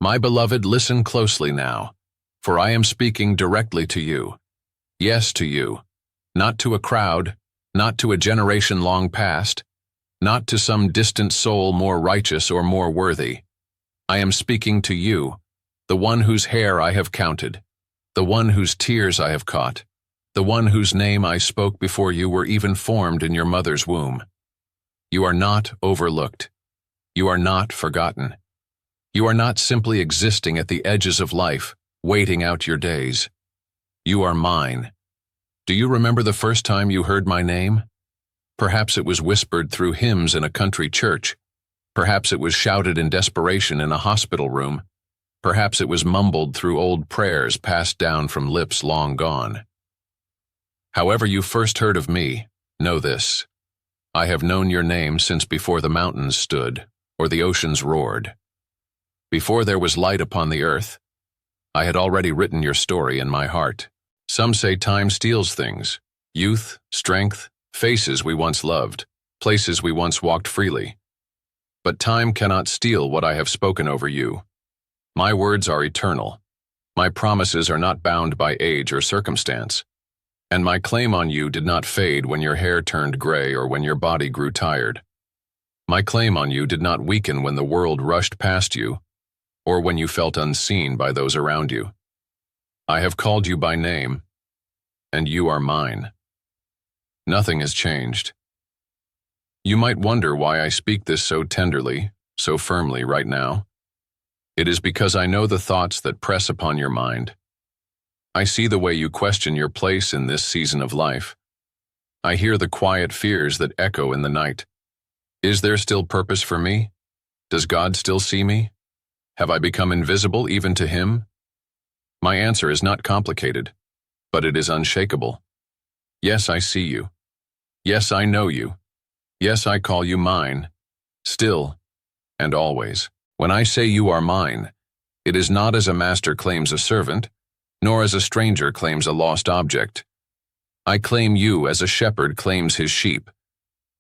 My beloved, listen closely now, for I am speaking directly to you. Yes, to you. Not to a crowd, not to a generation long past, not to some distant soul more righteous or more worthy. I am speaking to you, the one whose hair I have counted, the one whose tears I have caught, the one whose name I spoke before you were even formed in your mother's womb. You are not overlooked. You are not forgotten. You are not simply existing at the edges of life, waiting out your days. You are mine. Do you remember the first time you heard my name? Perhaps it was whispered through hymns in a country church. Perhaps it was shouted in desperation in a hospital room. Perhaps it was mumbled through old prayers passed down from lips long gone. However you first heard of me, know this. I have known your name since before the mountains stood, or the oceans roared. Before there was light upon the earth, I had already written your story in my heart. Some say time steals things, youth, strength, faces we once loved, places we once walked freely. But time cannot steal what I have spoken over you. My words are eternal. My promises are not bound by age or circumstance. And my claim on you did not fade when your hair turned gray or when your body grew tired. My claim on you did not weaken when the world rushed past you, or when you felt unseen by those around you. I have called you by name, and you are mine. Nothing has changed. You might wonder why I speak this so tenderly, so firmly right now. It is because I know the thoughts that press upon your mind. I see the way you question your place in this season of life. I hear the quiet fears that echo in the night. Is there still purpose for me? Does God still see me? Have I become invisible even to Him? My answer is not complicated, but it is unshakable. Yes, I see you. Yes, I know you. Yes, I call you mine, still and always. When I say you are mine, it is not as a master claims a servant, nor as a stranger claims a lost object. I claim you as a shepherd claims his sheep,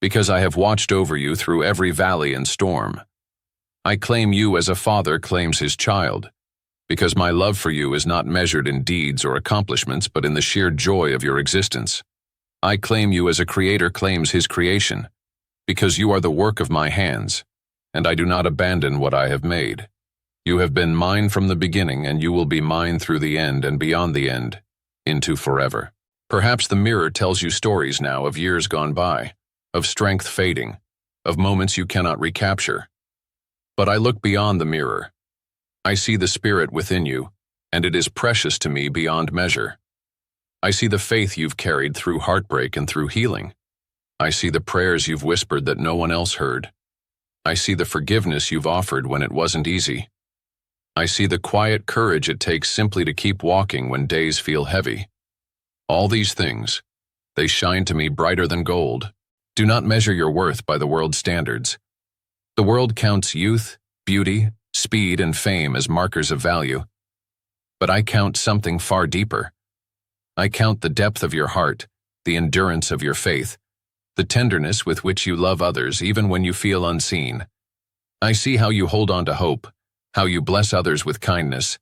because I have watched over you through every valley and storm. I claim you as a father claims his child, because my love for you is not measured in deeds or accomplishments, but in the sheer joy of your existence. I claim you as a creator claims his creation, because you are the work of my hands, and I do not abandon what I have made. You have been mine from the beginning, and you will be mine through the end and beyond the end, into forever. Perhaps the mirror tells you stories now of years gone by, of strength fading, of moments you cannot recapture. But I look beyond the mirror. I see the spirit within you, and it is precious to me beyond measure. I see the faith you've carried through heartbreak and through healing. I see the prayers you've whispered that no one else heard. I see the forgiveness you've offered when it wasn't easy. I see the quiet courage it takes simply to keep walking when days feel heavy. All these things, they shine to me brighter than gold. Do not measure your worth by the world's standards. The world counts youth, beauty, speed, and fame as markers of value. But I count something far deeper. I count the depth of your heart, the endurance of your faith, the tenderness with which you love others even when you feel unseen. I see how you hold on to hope, how you bless others with kindness,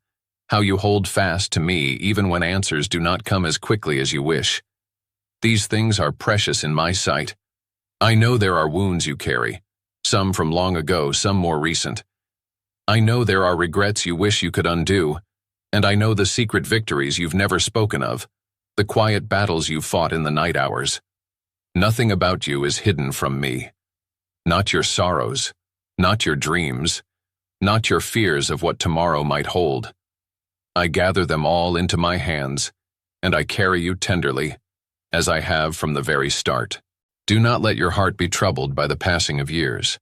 how you hold fast to me even when answers do not come as quickly as you wish. These things are precious in my sight. I know there are wounds you carry, some from long ago, some more recent. I know there are regrets you wish you could undo, and I know the secret victories you've never spoken of, the quiet battles you fought in the night hours. Nothing about you is hidden from me. Not your sorrows, not your dreams, not your fears of what tomorrow might hold. I gather them all into my hands, and I carry you tenderly, as I have from the very start. Do not let your heart be troubled by the passing of years.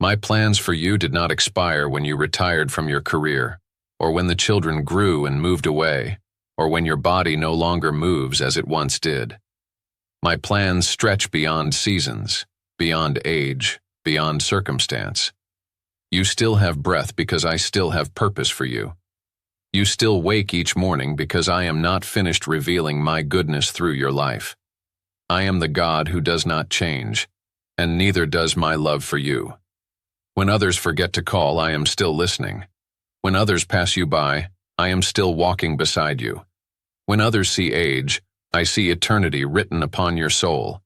My plans for you did not expire when you retired from your career, or when the children grew and moved away, or when your body no longer moves as it once did. My plans stretch beyond seasons, beyond age, beyond circumstance. You still have breath because I still have purpose for you. You still wake each morning because I am not finished revealing my goodness through your life. I am the God who does not change, and neither does my love for you. When others forget to call, I am still listening. When others pass you by, I am still walking beside you. When others see age, I see eternity written upon your soul.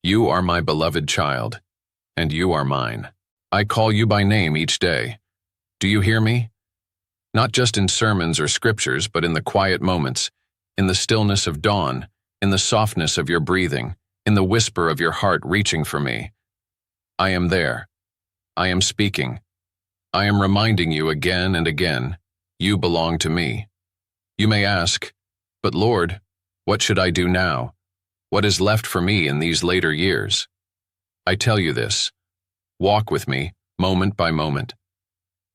You are my beloved child, and you are mine. I call you by name each day. Do you hear me? Not just in sermons or scriptures, but in the quiet moments, in the stillness of dawn, in the softness of your breathing, in the whisper of your heart reaching for me. I am there. I am speaking. I am reminding you again and again, you belong to me. You may ask, but Lord, what should I do now? What is left for me in these later years? I tell you this, walk with me, moment by moment.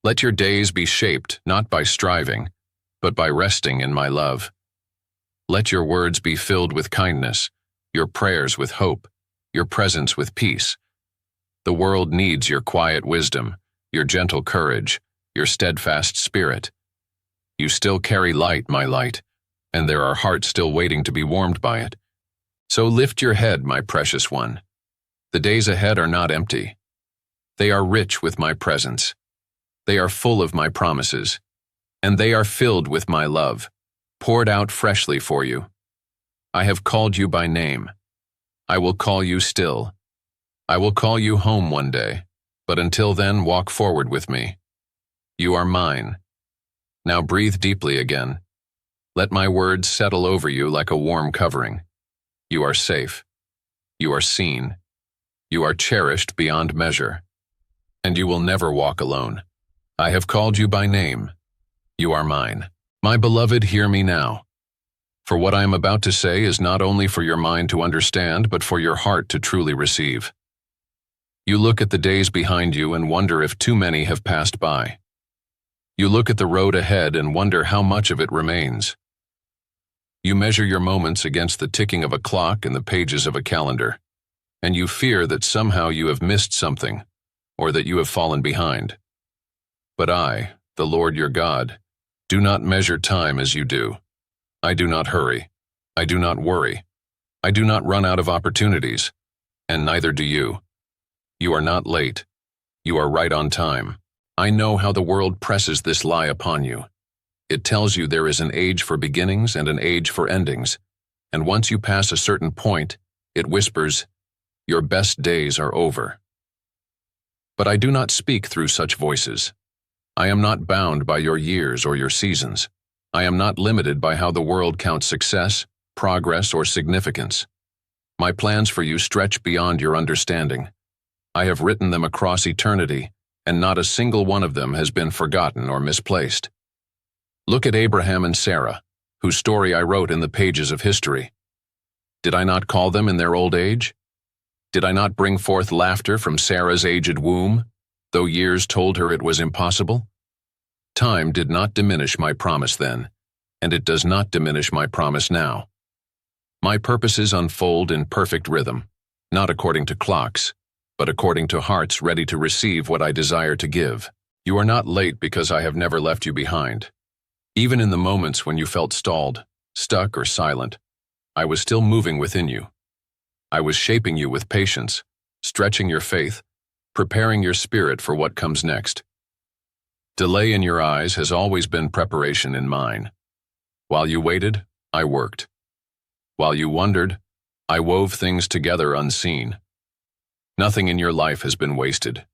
Let your days be shaped not by striving, but by resting in my love. Let your words be filled with kindness, your prayers with hope, your presence with peace. The world needs your quiet wisdom, your gentle courage, your steadfast spirit. You still carry light, my light, and there are hearts still waiting to be warmed by it. So lift your head, my precious one. The days ahead are not empty. They are rich with my presence. They are full of my promises, and they are filled with my love, poured out freshly for you. I have called you by name. I will call you still. I will call you home one day, but until then, walk forward with me. You are mine. Now breathe deeply again. Let my words settle over you like a warm covering. You are safe. You are seen. You are cherished beyond measure. And you will never walk alone. I have called you by name. You are mine. My beloved, hear me now. For what I am about to say is not only for your mind to understand, but for your heart to truly receive. You look at the days behind you and wonder if too many have passed by. You look at the road ahead and wonder how much of it remains. You measure your moments against the ticking of a clock and the pages of a calendar, and you fear that somehow you have missed something, or that you have fallen behind. But I, the Lord your God, do not measure time as you do. I do not hurry. I do not worry. I do not run out of opportunities, and neither do you. You are not late. You are right on time. I know how the world presses this lie upon you. It tells you there is an age for beginnings and an age for endings, and once you pass a certain point, it whispers, your best days are over. But I do not speak through such voices. I am not bound by your years or your seasons. I am not limited by how the world counts success, progress, or significance. My plans for you stretch beyond your understanding. I have written them across eternity, and not a single one of them has been forgotten or misplaced. Look at Abraham and Sarah, whose story I wrote in the pages of history. Did I not call them in their old age? Did I not bring forth laughter from Sarah's aged womb, though years told her it was impossible? Time did not diminish my promise then, and it does not diminish my promise now. My purposes unfold in perfect rhythm, not according to clocks, but according to hearts ready to receive what I desire to give. You are not late because I have never left you behind. Even in the moments when you felt stalled, stuck, or silent, I was still moving within you. I was shaping you with patience, stretching your faith, preparing your spirit for what comes next. Delay in your eyes has always been preparation in mine. While you waited, I worked. While you wondered, I wove things together unseen. Nothing in your life has been wasted.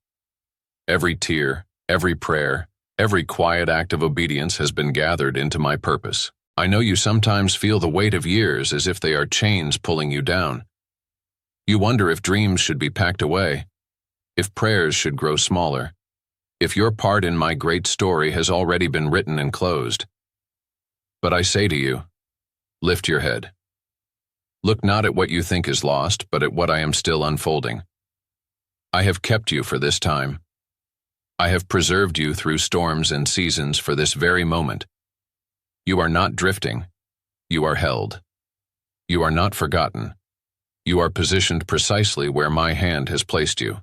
Every tear, every prayer, every quiet act of obedience has been gathered into my purpose. I know you sometimes feel the weight of years as if they are chains pulling you down. You wonder if dreams should be packed away, if prayers should grow smaller, if your part in my great story has already been written and closed. But I say to you, lift your head. Look not at what you think is lost, but at what I am still unfolding. I have kept you for this time. I have preserved you through storms and seasons for this very moment. You are not drifting. You are held. You are not forgotten. You are positioned precisely where my hand has placed you.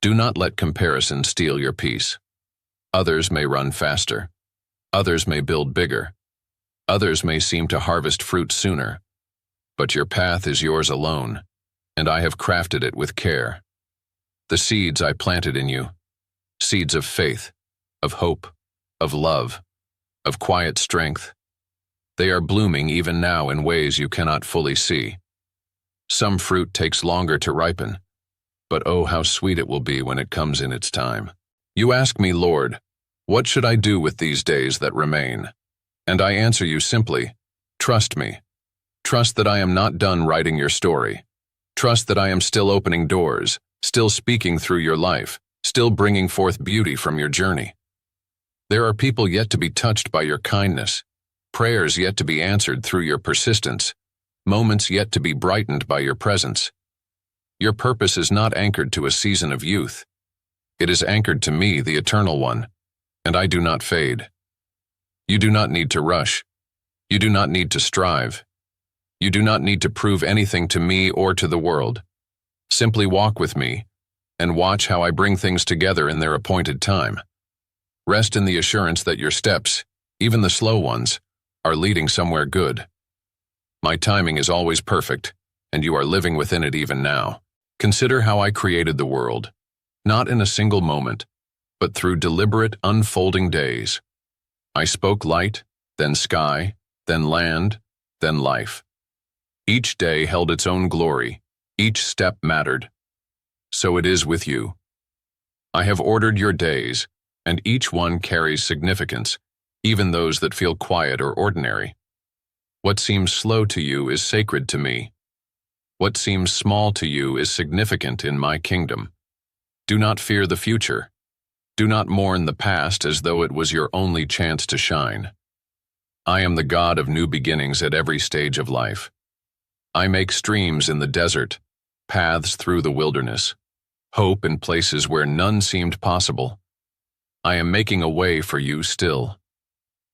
Do not let comparison steal your peace. Others may run faster. Others may build bigger. Others may seem to harvest fruit sooner. But your path is yours alone, and I have crafted it with care. The seeds I planted in you, seeds of faith, of hope, of love, of quiet strength. They are blooming even now in ways you cannot fully see. Some fruit takes longer to ripen, but oh, how sweet it will be when it comes in its time. You ask me, Lord, what should I do with these days that remain? And I answer you simply, trust me. Trust that I am not done writing your story. Trust that I am still opening doors, still speaking through your life, still bringing forth beauty from your journey. There are people yet to be touched by your kindness, prayers yet to be answered through your persistence, moments yet to be brightened by your presence. Your purpose is not anchored to a season of youth. It is anchored to me, the Eternal One, and I do not fade. You do not need to rush. You do not need to strive. You do not need to prove anything to me or to the world. Simply walk with me and watch how I bring things together in their appointed time. Rest in the assurance that your steps, even the slow ones, are leading somewhere good. My timing is always perfect, and you are living within it even now. Consider how I created the world, not in a single moment, but through deliberate, unfolding days. I spoke light, then sky, then land, then life. Each day held its own glory, each step mattered. So it is with you. I have ordered your days, and each one carries significance, even those that feel quiet or ordinary. What seems slow to you is sacred to me. What seems small to you is significant in my kingdom. Do not fear the future. Do not mourn the past as though it was your only chance to shine. I am the God of new beginnings at every stage of life. I make streams in the desert, paths through the wilderness, hope in places where none seemed possible. I am making a way for you still.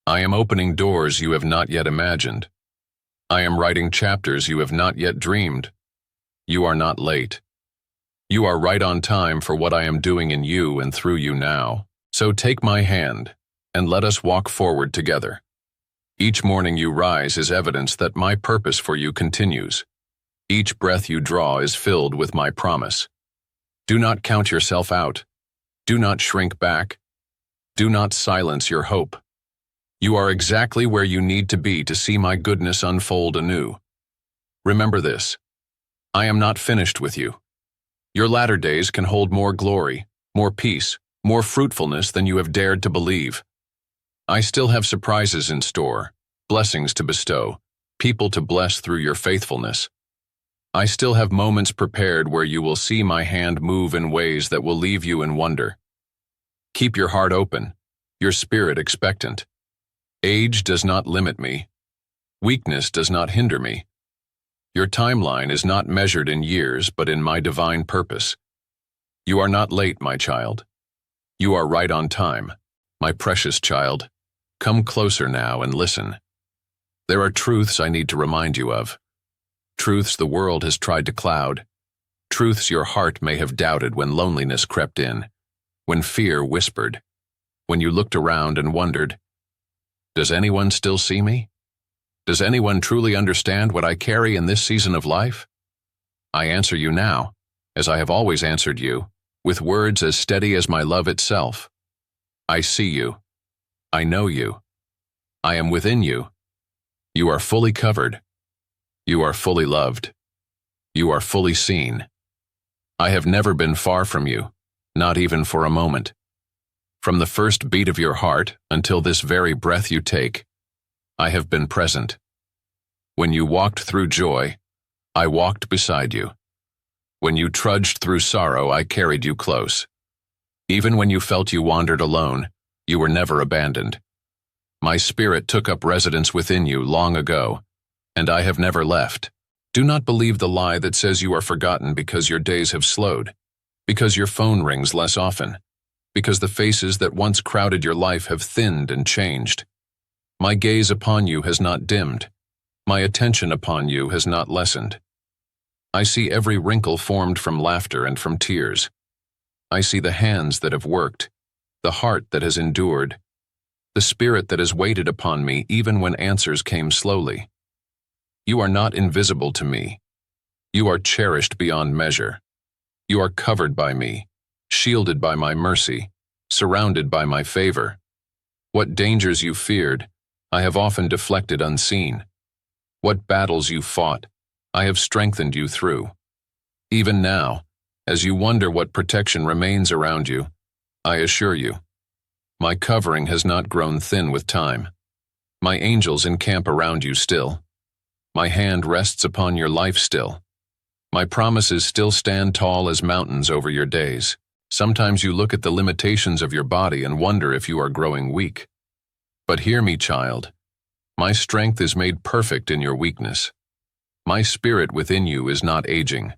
I am opening doors you have not yet imagined. I am writing chapters you have not yet dreamed. You are not late. You are right on time for what I am doing in you and through you now. So take my hand, and let us walk forward together. Each morning you rise is evidence that my purpose for you continues. Each breath you draw is filled with my promise. Do not count yourself out. Do not shrink back. Do not silence your hope. You are exactly where you need to be to see my goodness unfold anew. Remember this. I am not finished with you. Your latter days can hold more glory, more peace, more fruitfulness than you have dared to believe. I still have surprises in store, blessings to bestow, people to bless through your faithfulness. I still have moments prepared where you will see my hand move in ways that will leave you in wonder. Keep your heart open, your spirit expectant. Age does not limit me. Weakness does not hinder me. Your timeline is not measured in years, but in my divine purpose. You are not late, my child. You are right on time. My precious child, come closer now and listen. There are truths I need to remind you of. Truths the world has tried to cloud. Truths your heart may have doubted when loneliness crept in, when fear whispered, when you looked around and wondered, does anyone still see me? Does anyone truly understand what I carry in this season of life? I answer you now, as I have always answered you, with words as steady as my love itself. I see you. I know you. I am within you. You are fully covered. You are fully loved. You are fully seen. I have never been far from you, not even for a moment. From the first beat of your heart until this very breath you take, I have been present. When you walked through joy, I walked beside you. When you trudged through sorrow, I carried you close. Even when you felt you wandered alone, you were never abandoned. My spirit took up residence within you long ago, and I have never left. Do not believe the lie that says you are forgotten because your days have slowed, because your phone rings less often, because the faces that once crowded your life have thinned and changed. My gaze upon you has not dimmed. My attention upon you has not lessened. I see every wrinkle formed from laughter and from tears. I see the hands that have worked, the heart that has endured, the spirit that has waited upon me even when answers came slowly. You are not invisible to me. You are cherished beyond measure. You are covered by me, shielded by my mercy, surrounded by my favor. What dangers you feared, I have often deflected unseen. What battles you fought, I have strengthened you through. Even now, as you wonder what protection remains around you, I assure you, my covering has not grown thin with time. My angels encamp around you still. My hand rests upon your life still. My promises still stand tall as mountains over your days. Sometimes you look at the limitations of your body and wonder if you are growing weak. But hear me, child. My strength is made perfect in your weakness. My spirit within you is not aging.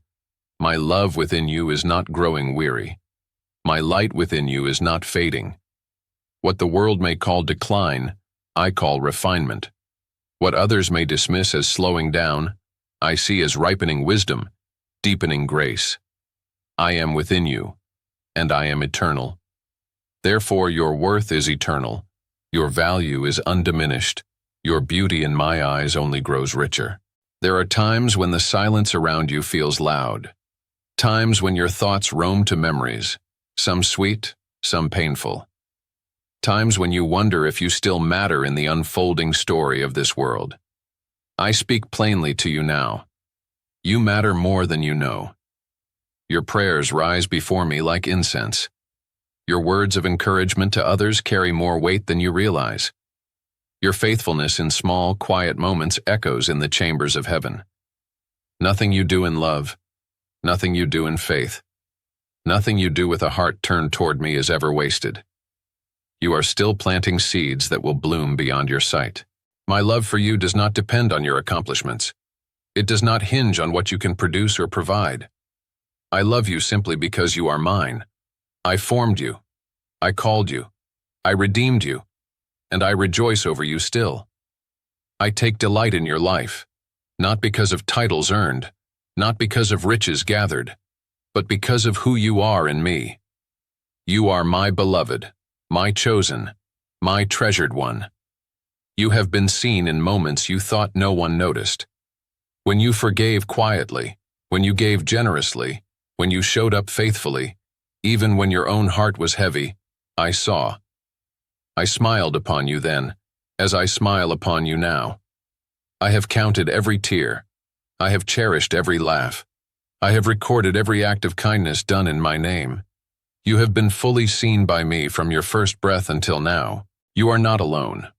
My love within you is not growing weary. My light within you is not fading. What the world may call decline, I call refinement. What others may dismiss as slowing down, I see as ripening wisdom, deepening grace. I am within you, and I am eternal. Therefore your worth is eternal. Your value is undiminished. Your beauty in my eyes only grows richer. There are times when the silence around you feels loud. Times when your thoughts roam to memories, some sweet, some painful. Times when you wonder if you still matter in the unfolding story of this world. I speak plainly to you now. You matter more than you know. Your prayers rise before me like incense. Your words of encouragement to others carry more weight than you realize. Your faithfulness in small, quiet moments echoes in the chambers of heaven. Nothing you do in love, nothing you do in faith, nothing you do with a heart turned toward me is ever wasted. You are still planting seeds that will bloom beyond your sight. My love for you does not depend on your accomplishments. It does not hinge on what you can produce or provide. I love you simply because you are mine. I formed you. I called you. I redeemed you. And I rejoice over you still. I take delight in your life, not because of titles earned, not because of riches gathered, but because of who you are in me. You are my beloved, my chosen, my treasured one. You have been seen in moments you thought no one noticed. When you forgave quietly, when you gave generously, when you showed up faithfully, even when your own heart was heavy, I saw. I smiled upon you then, as I smile upon you now. I have counted every tear. I have cherished every laugh. I have recorded every act of kindness done in my name. You have been fully seen by me from your first breath until now. You are not alone.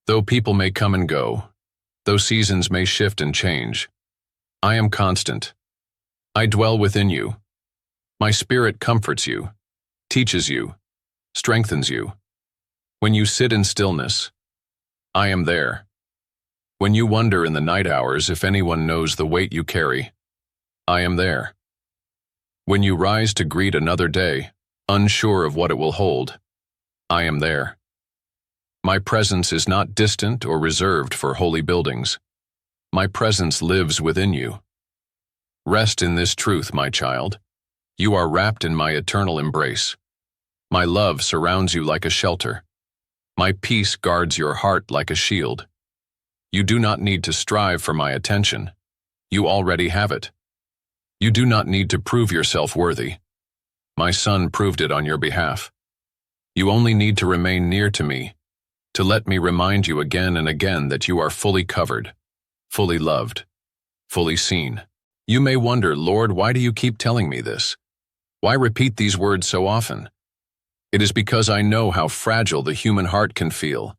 Though people may come and go, though seasons may shift and change, I am constant. I dwell within you. My spirit comforts you, teaches you, strengthens you. When you sit in stillness, I am there. When you wonder in the night hours if anyone knows the weight you carry, I am there. When you rise to greet another day, unsure of what it will hold, I am there. My presence is not distant or reserved for holy buildings. My presence lives within you. Rest in this truth, my child. You are wrapped in my eternal embrace. My love surrounds you like a shelter. My peace guards your heart like a shield. You do not need to strive for my attention. You already have it. You do not need to prove yourself worthy. My Son proved it on your behalf. You only need to remain near to me, to let me remind you again and again that you are fully covered, fully loved, fully seen. You may wonder, Lord, why do you keep telling me this? Why repeat these words so often? It is because I know how fragile the human heart can feel,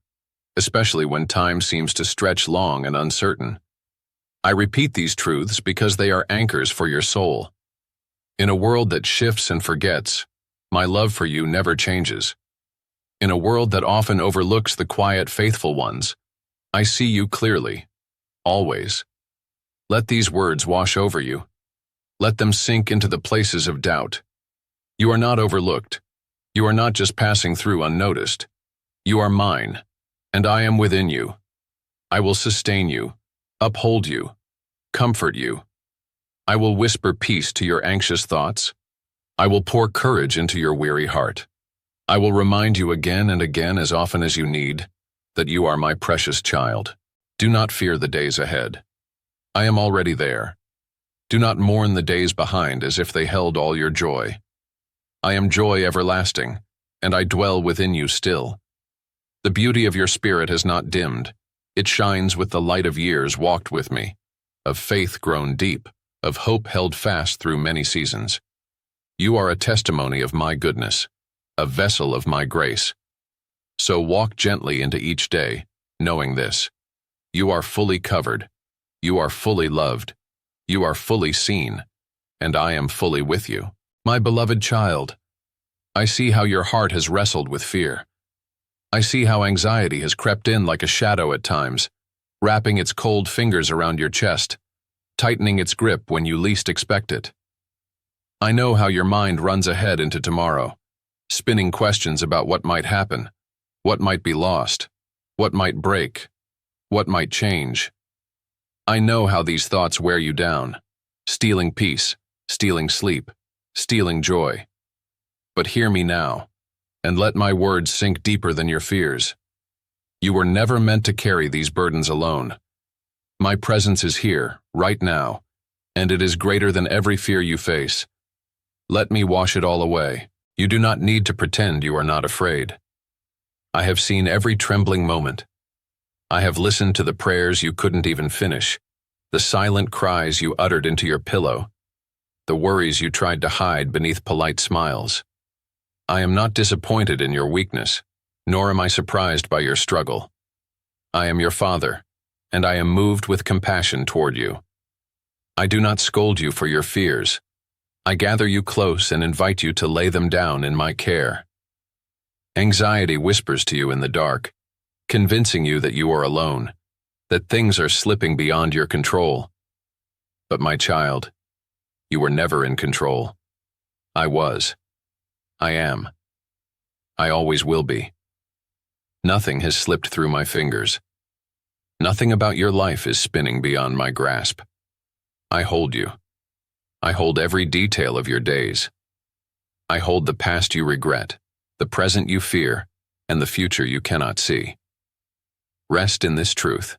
especially when time seems to stretch long and uncertain. I repeat these truths because they are anchors for your soul. In a world that shifts and forgets, my love for you never changes. In a world that often overlooks the quiet, faithful ones, I see you clearly, always. Let these words wash over you. Let them sink into the places of doubt. You are not overlooked. You are not just passing through unnoticed. You are mine, and I am within you. I will sustain you, uphold you, comfort you. I will whisper peace to your anxious thoughts. I will pour courage into your weary heart. I will remind you again and again, as often as you need, that you are my precious child. Do not fear the days ahead. I am already there. Do not mourn the days behind as if they held all your joy. I am joy everlasting, and I dwell within you still. The beauty of your spirit has not dimmed. It shines with the light of years walked with me, of faith grown deep, of hope held fast through many seasons. You are a testimony of my goodness, a vessel of my grace. So walk gently into each day, knowing this. You are fully covered. You are fully loved. You are fully seen, and I am fully with you. My beloved child, I see how your heart has wrestled with fear. I see how anxiety has crept in like a shadow at times, wrapping its cold fingers around your chest, tightening its grip when you least expect it. I know how your mind runs ahead into tomorrow, spinning questions about what might happen, what might be lost, what might break, what might change. I know how these thoughts wear you down, stealing peace, stealing sleep, stealing joy. But hear me now, and let my words sink deeper than your fears. You were never meant to carry these burdens alone. My presence is here, right now, and it is greater than every fear you face. Let me wash it all away. You do not need to pretend you are not afraid. I have seen every trembling moment. I have listened to the prayers you couldn't even finish, the silent cries you uttered into your pillow, the worries you tried to hide beneath polite smiles. I am not disappointed in your weakness, nor am I surprised by your struggle. I am your father, and I am moved with compassion toward you. I do not scold you for your fears. I gather you close and invite you to lay them down in my care. Anxiety whispers to you in the dark, convincing you that you are alone, that things are slipping beyond your control. But my child, you were never in control. I was. I am. I always will be. Nothing has slipped through my fingers. Nothing about your life is spinning beyond my grasp. I hold you. I hold every detail of your days. I hold the past you regret, the present you fear, and the future you cannot see. Rest in this truth.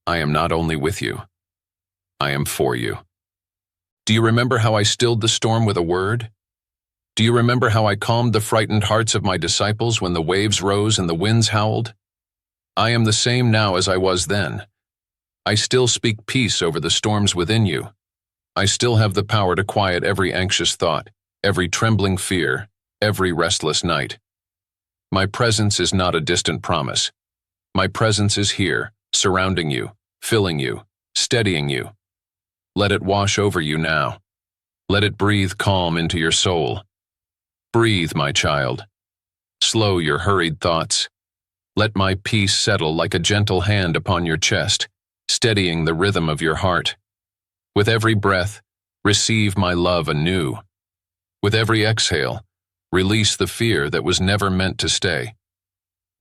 I am not only with you, I am for you. Do you remember how I stilled the storm with a word? Do you remember how I calmed the frightened hearts of my disciples when the waves rose and the winds howled? I am the same now as I was then. I still speak peace over the storms within you. I still have the power to quiet every anxious thought, every trembling fear, every restless night. My presence is not a distant promise. My presence is here, surrounding you, filling you, steadying you. Let it wash over you now. Let it breathe calm into your soul. Breathe, my child. Slow your hurried thoughts. Let my peace settle like a gentle hand upon your chest, steadying the rhythm of your heart. With every breath, receive my love anew. With every exhale, release the fear that was never meant to stay.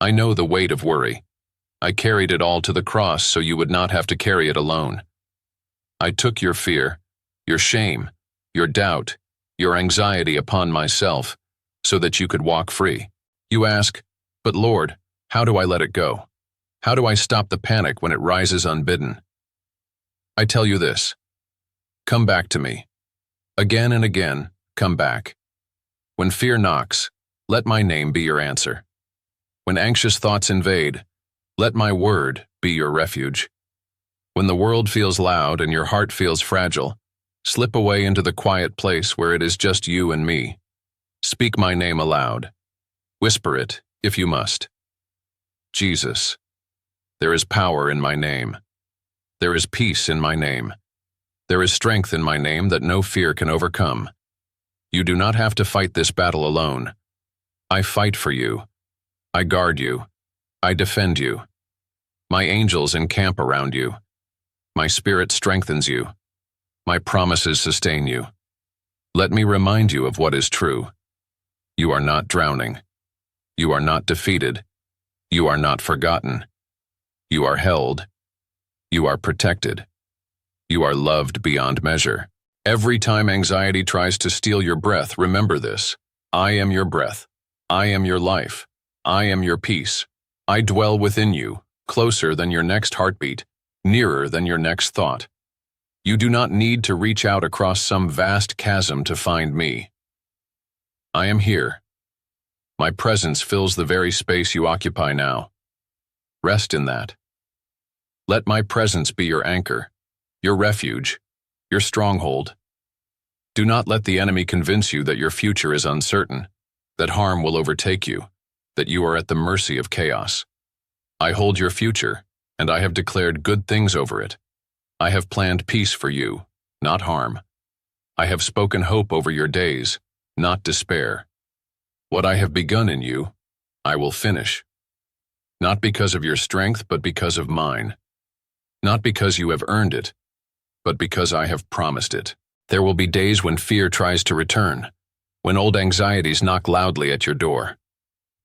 I know the weight of worry. I carried it all to the cross so you would not have to carry it alone. I took your fear, your shame, your doubt, your anxiety upon myself, so that you could walk free. You ask, but Lord, how do I let it go? How do I stop the panic when it rises unbidden? I tell you this, come back to me. Again and again, come back. When fear knocks, let my name be your answer. When anxious thoughts invade, let my word be your refuge. When the world feels loud and your heart feels fragile, slip away into the quiet place where it is just you and me. Speak my name aloud. Whisper it, if you must. Jesus. There is power in my name. There is peace in my name. There is strength in my name that no fear can overcome. You do not have to fight this battle alone. I fight for you. I guard you. I defend you. My angels encamp around you. My spirit strengthens you. My promises sustain you. Let me remind you of what is true. You are not drowning. You are not defeated. You are not forgotten. You are held. You are protected. You are loved beyond measure. Every time anxiety tries to steal your breath, remember this. I am your breath. I am your life. I am your peace. I dwell within you, closer than your next heartbeat, nearer than your next thought. You do not need to reach out across some vast chasm to find me. I am here. My presence fills the very space you occupy now. Rest in that. Let my presence be your anchor, your refuge, your stronghold. Do not let the enemy convince you that your future is uncertain, that harm will overtake you, that you are at the mercy of chaos. I hold your future, and I have declared good things over it. I have planned peace for you, not harm. I have spoken hope over your days, not despair. What I have begun in you, I will finish. Not because of your strength, but because of mine. Not because you have earned it, but because I have promised it. There will be days when fear tries to return, when old anxieties knock loudly at your door.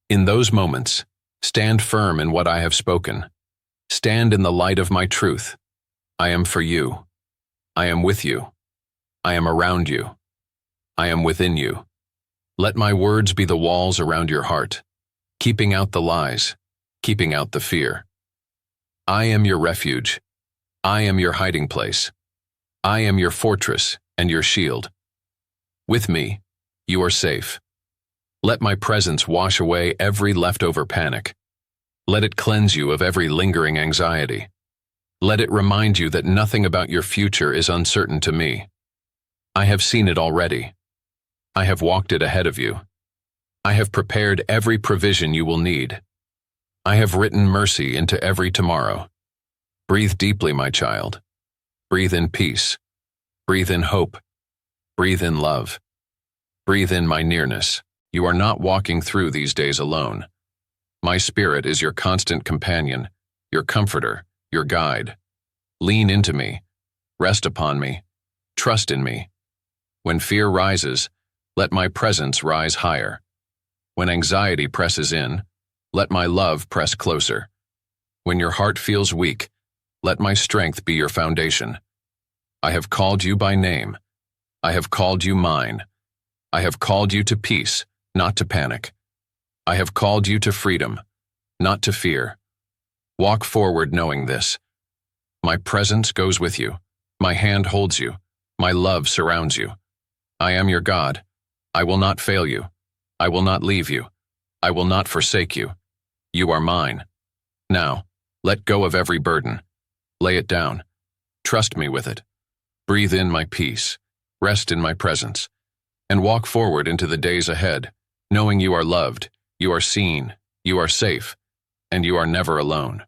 In those moments, stand firm in what I have spoken. Stand in the light of my truth. I am for you. I am with you. I am around you. I am within you. Let my words be the walls around your heart, keeping out the lies, keeping out the fear. I am your refuge. I am your hiding place. I am your fortress and your shield. With me, you are safe. Let my presence wash away every leftover panic. Let it cleanse you of every lingering anxiety. Let it remind you that nothing about your future is uncertain to me. I have seen it already. I have walked it ahead of you. I have prepared every provision you will need. I have written mercy into every tomorrow. Breathe deeply, my child. Breathe in peace. Breathe in hope. Breathe in love. Breathe in my nearness. You are not walking through these days alone. My spirit is your constant companion, your comforter, your guide. Lean into me. Rest upon me. Trust in me. When fear rises, let my presence rise higher. When anxiety presses in, let my love press closer. When your heart feels weak, let my strength be your foundation. I have called you by name. I have called you mine. I have called you to peace, not to panic. I have called you to freedom, not to fear. Walk forward knowing this. My presence goes with you. My hand holds you. My love surrounds you. I am your God. I will not fail you. I will not leave you. I will not forsake you. You are mine. Now, let go of every burden. Lay it down. Trust me with it. Breathe in my peace. Rest in my presence. And walk forward into the days ahead, knowing you are loved, you are seen, you are safe, and you are never alone.